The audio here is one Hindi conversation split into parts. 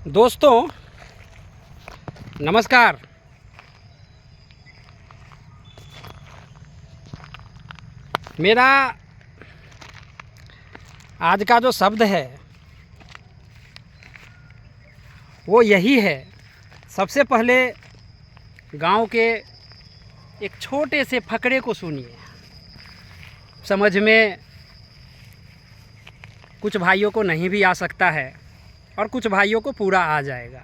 दोस्तों नमस्कार। मेरा आज का जो शब्द है वो यही है। सबसे पहले गांव के एक छोटे से फकरे को सुनिए। समझ में कुछ भाइयों को नहीं भी आ सकता है और कुछ भाइयों को पूरा आ जाएगा,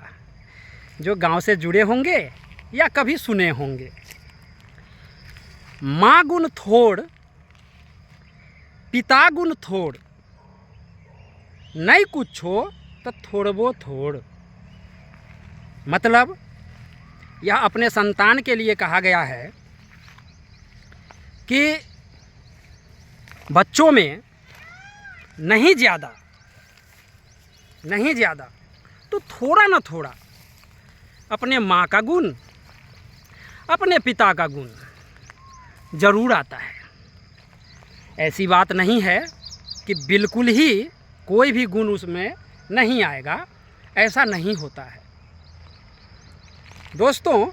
जो गांव से जुड़े होंगे या कभी सुने होंगे। माँ गुण थोड़ पिता गुण थोड़, नहीं कुछ हो तो थोड़बो थोड़। मतलब यह अपने संतान के लिए कहा गया है कि बच्चों में नहीं ज़्यादा तो थोड़ा ना थोड़ा अपने माँ का गुण, अपने पिता का गुण ज़रूर आता है। ऐसी बात नहीं है कि बिल्कुल ही कोई भी गुण उसमें नहीं आएगा, ऐसा नहीं होता है। दोस्तों,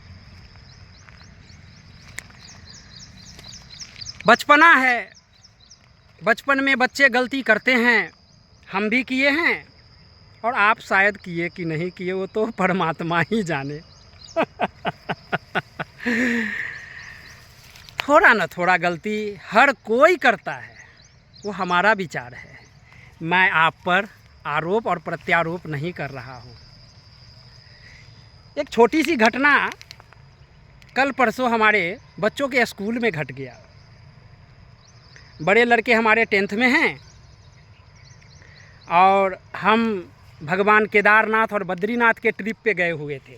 बचपना है, बचपन में बच्चे गलती करते हैं, हम भी किए हैं और आप शायद किए कि नहीं किए वो तो परमात्मा ही जाने। थोड़ा ना थोड़ा गलती हर कोई करता है, वो हमारा विचार है। मैं आप पर आरोप और प्रत्यारोप नहीं कर रहा हूँ। एक छोटी सी घटना कल परसों हमारे बच्चों के स्कूल में घट गया। बड़े लड़के हमारे 10th में हैं और हम भगवान केदारनाथ और बद्रीनाथ के ट्रिप पे गए हुए थे।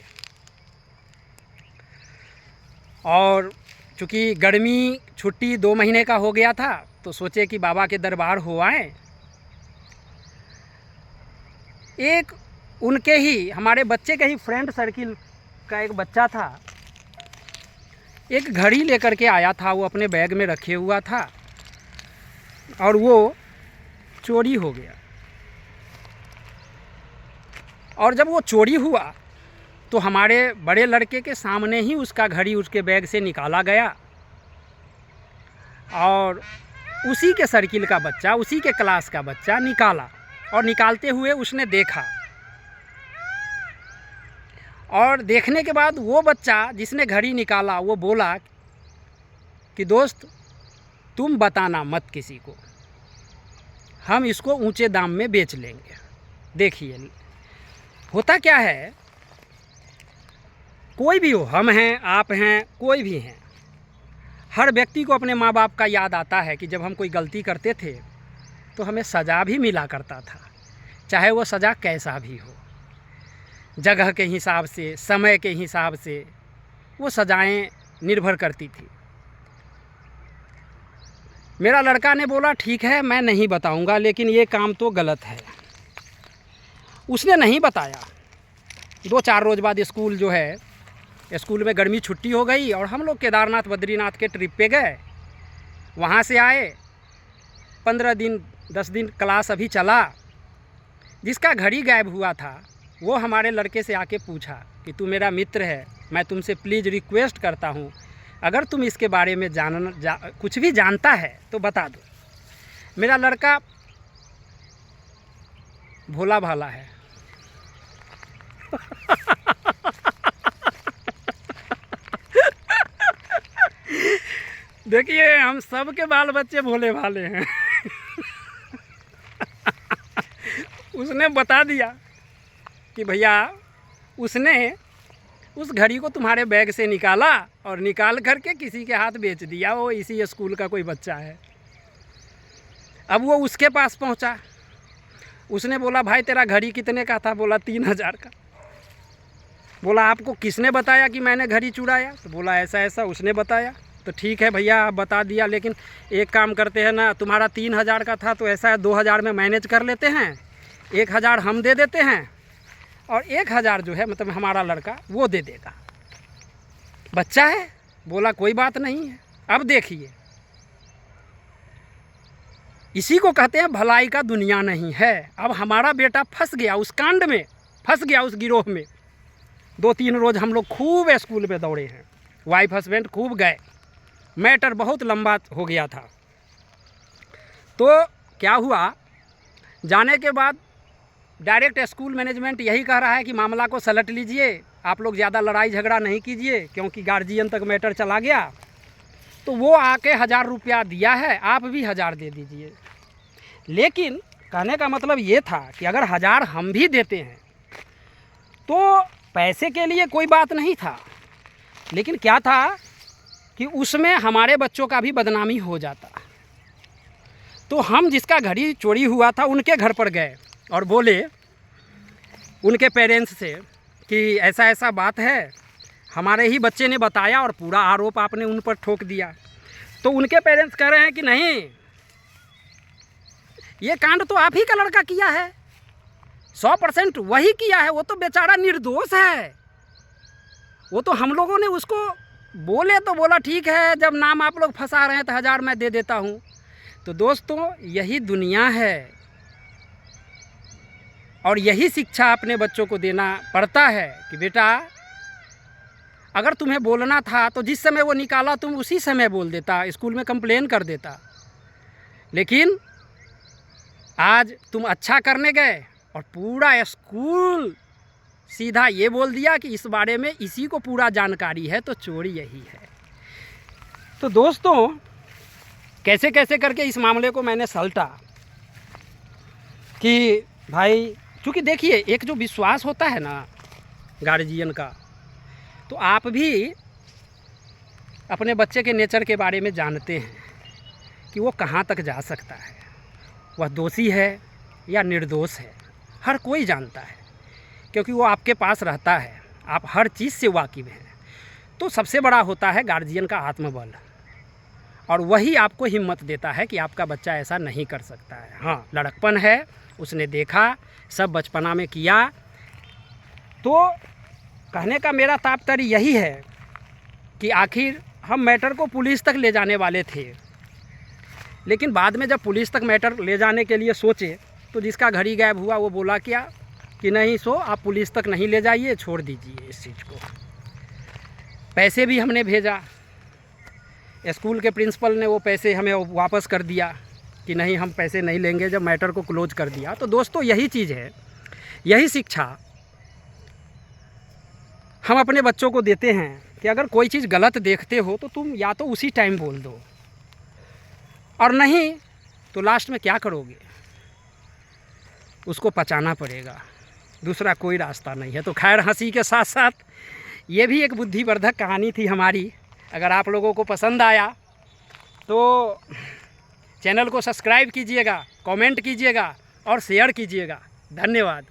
और चूँकि गर्मी छुट्टी 2 महीने का हो गया था तो सोचे कि बाबा के दरबार हो आए। एक उनके ही हमारे बच्चे के ही फ्रेंड सर्किल का एक बच्चा था, एक घड़ी लेकर के आया था। वो अपने बैग में रखे हुआ था और वो चोरी हो गया। और जब वो चोरी हुआ तो हमारे बड़े लड़के के सामने ही उसका घड़ी उसके बैग से निकाला गया और उसी के सर्किल का बच्चा, उसी के क्लास का बच्चा निकाला और निकालते हुए उसने देखा। और देखने के बाद वो बच्चा जिसने घड़ी निकाला वो बोला कि दोस्त तुम बताना मत किसी को, हम इसको ऊंचे दाम में बेच लेंगे। देखिए होता क्या है, कोई भी हो, हम हैं, आप हैं, कोई भी हैं, हर व्यक्ति को अपने माँ बाप का याद आता है कि जब हम कोई गलती करते थे तो हमें सज़ा भी मिला करता था, चाहे वो सज़ा कैसा भी हो। जगह के हिसाब से, समय के हिसाब से वो सज़ाएं निर्भर करती थी। मेरा लड़का ने बोला ठीक है मैं नहीं बताऊंगा, लेकिन ये काम तो गलत है। उसने नहीं बताया। 2-4 रोज़ बाद स्कूल जो है, स्कूल में गर्मी छुट्टी हो गई और हम लोग केदारनाथ बद्रीनाथ के ट्रिप पे गए। वहाँ से आए, 15 दिन 10 दिन क्लास अभी चला। जिसका घड़ी गायब हुआ था वो हमारे लड़के से आके पूछा कि तू मेरा मित्र है, मैं तुमसे प्लीज़ रिक्वेस्ट करता हूँ, अगर तुम इसके बारे में कुछ भी जानता है तो बता दो। मेरा लड़का भोला भाला है। देखिए हम सब के बाल बच्चे भोले भाले हैं। उसने बता दिया कि भैया उसने उस घड़ी को तुम्हारे बैग से निकाला और निकाल करके किसी के हाथ बेच दिया, वो इसी स्कूल का कोई बच्चा है। अब वो उसके पास पहुंचा, उसने बोला भाई तेरा घड़ी कितने का था? बोला 3000 का। बोला आपको किसने बताया कि मैंने घड़ी चुराया? तो बोला ऐसा ऐसा उसने बताया। तो ठीक है भैया आप बता दिया, लेकिन एक काम करते हैं ना, तुम्हारा 3000 का था तो ऐसा है 2000 में मैनेज कर लेते हैं, 1000 हम दे देते हैं और 1000 जो है मतलब हमारा लड़का वो दे देगा। बच्चा है, बोला कोई बात नहीं है। अब देखिए इसी को कहते हैं भलाई का दुनिया नहीं है। अब हमारा बेटा फंस गया उस कांड में फंस गया उस गिरोह में। 2-3 रोज़ हम लोग खूब स्कूल में दौड़े हैं, वाइफ हस्बैंड खूब गए, मैटर बहुत लंबा हो गया था। तो क्या हुआ, जाने के बाद डायरेक्ट स्कूल मैनेजमेंट यही कह रहा है कि मामला को सलट लीजिए, आप लोग ज़्यादा लड़ाई झगड़ा नहीं कीजिए, क्योंकि गार्जियन तक मैटर चला गया। तो वो आके 1000 रुपया दिया है, आप भी 1000 दे दीजिए। लेकिन कहने का मतलब ये था कि अगर 1000 हम भी देते हैं तो पैसे के लिए कोई बात नहीं था, लेकिन क्या था कि उसमें हमारे बच्चों का भी बदनामी हो जाता। तो हम जिसका घड़ी चोरी हुआ था उनके घर पर गए और बोले उनके पेरेंट्स से कि ऐसा ऐसा बात है, हमारे ही बच्चे ने बताया और पूरा आरोप आपने उन पर ठोक दिया। तो उनके पेरेंट्स कह रहे हैं कि नहीं, ये कांड तो आप ही का लड़का किया है, 100% वही किया है, वो तो बेचारा निर्दोष है। वो तो हम लोगों ने उसको बोले तो बोला ठीक है, जब नाम आप लोग फंसा रहे हैं तो 1000 मैं दे देता हूँ। तो दोस्तों यही दुनिया है और यही शिक्षा अपने बच्चों को देना पड़ता है कि बेटा अगर तुम्हें बोलना था तो जिस समय वो निकाला तुम उसी समय बोल देता, स्कूल में कंप्लेन कर देता। लेकिन आज तुम अच्छा करने गए और पूरा स्कूल सीधा ये बोल दिया कि इस बारे में इसी को पूरा जानकारी है, तो चोरी यही है। तो दोस्तों कैसे कैसे करके इस मामले को मैंने सलटा कि भाई, क्योंकि देखिए एक जो विश्वास होता है ना गार्जियन का, तो आप भी अपने बच्चे के नेचर के बारे में जानते हैं कि वो कहाँ तक जा सकता है, वह दोषी है या निर्दोष है, हर कोई जानता है, क्योंकि वो आपके पास रहता है, आप हर चीज़ से वाकिफ़ हैं। तो सबसे बड़ा होता है गार्जियन का आत्मबल, और वही आपको हिम्मत देता है कि आपका बच्चा ऐसा नहीं कर सकता है। हाँ, लड़कपन है, उसने देखा, सब बचपना में किया। तो कहने का मेरा तात्पर्य यही है कि आखिर हम मैटर को पुलिस तक ले जाने वाले थे, लेकिन बाद में जब पुलिस तक मैटर ले जाने के लिए सोचे तो जिसका घड़ी गायब हुआ वो बोला क्या कि नहीं सो आप पुलिस तक नहीं ले जाइए, छोड़ दीजिए इस चीज़ को। पैसे भी हमने भेजा, स्कूल के प्रिंसिपल ने वो पैसे हमें वापस कर दिया कि नहीं हम पैसे नहीं लेंगे, जब मैटर को क्लोज कर दिया। तो दोस्तों यही चीज़ है, यही शिक्षा हम अपने बच्चों को देते हैं कि अगर कोई चीज़ गलत देखते हो तो तुम या तो उसी टाइम बोल दो, और नहीं तो लास्ट में क्या करोगे, उसको पचाना पड़ेगा, दूसरा कोई रास्ता नहीं है। तो खैर, हंसी के साथ साथ ये भी एक बुद्धिवर्धक कहानी थी हमारी। अगर आप लोगों को पसंद आया तो चैनल को सब्सक्राइब कीजिएगा, कमेंट कीजिएगा और शेयर कीजिएगा। धन्यवाद।